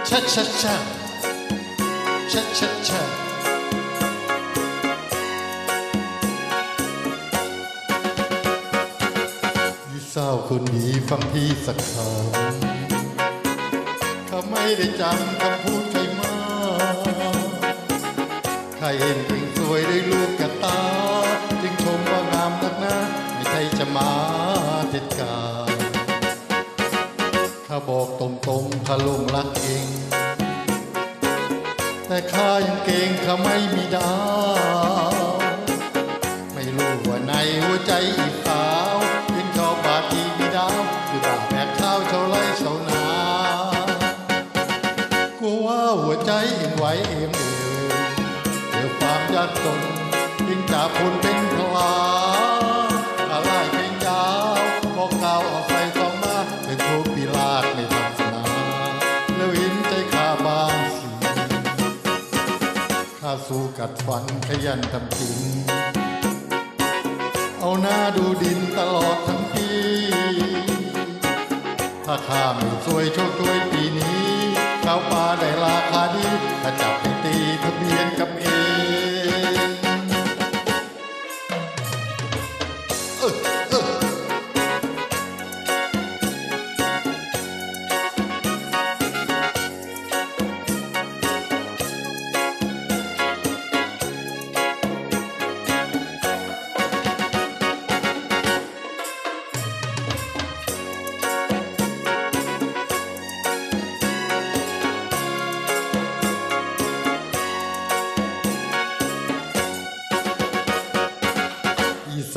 ชะชะชะชะชะชะพี่สาวคนนี้ฟังพี่สักคำเขาไม่ได้จำคำพูดใครมาใครเห็นเองสวยได้ลูกกระตาจึงชมว่างามนักนะไม่ใช่จะมาเด็ดกาข้าบอกตรงๆข้าหลงรักเองแต่ข้ายังเก่งข้าไม่มีดาวไม่รู้ว่าในหัวใจอีสาวยังชอบบาดอีมีดาวหรือบาดแบกข้าวชาวไร่ชาวนา กลัวว่าหัวใจเอ็นไหวเอ็นเอ่ยเดี๋ยวความยากจนยิ่งจากคนเป็นพลาอะไรเป็นยาวบอกกล่าวออกไปสองมาเป็นทุกปีลาดในศาสนาแล้วเห็นใจข้าบางสิข้าสู้กัดฟันขยันทำจริงเอาหน้าดูดินตลอดทั้งปีถ้าข้าไม่สวยโชคช่วยปีนี้ข้าวปลาได้ราคาดีถ้าจับไปตีทะเบียนกับเอง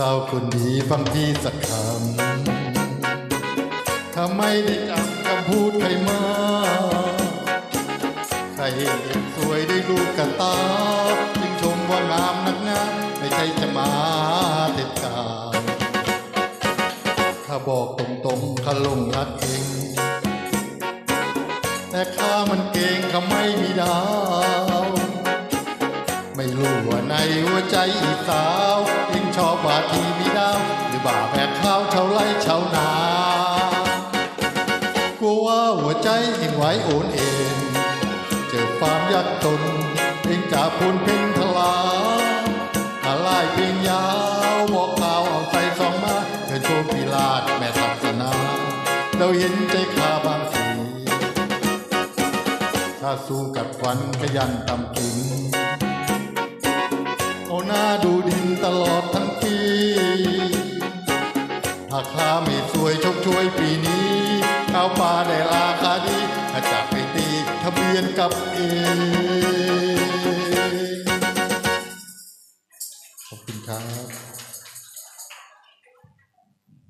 สาวคนดีฟังพี่สักคำถ้าไม่ได้จำคำพูดใครมาใครเห็นสวยได้ลูกกันตาจึงชมว่างามนักนะไม่ใช่จะมาเด็ดขาดข้าบอกตรงๆข้าหลงรักเองแต่ข้ามันเก่งข้าไม่มีดาวไม่รู้ว่าในหัวใจอีสาวยิ่งชอบบาทีมีดาวหรือบ่าแบกข้าวชาวไร่ชาวนากลัวว่าหัวใจเอ็นไหวโอนเองเจอความยากจนเองจากพูนเพ่งทลาอะไรเพียงยาวบอกข่าวเอาใจสองมาเธอโชว์พิลาดแม่ศาสนาเราเห็นใจข้าบางสีถ้าสู้กับควันขยันทำกินเอาหน้าดูดินตลอดทั้งปีถ้าข้าไม่สวยชกช่วยปีนี้ข้าวปลาได้ราคาดีถ้าจับไปตีทะเบียนกับเองขอบคุณครับ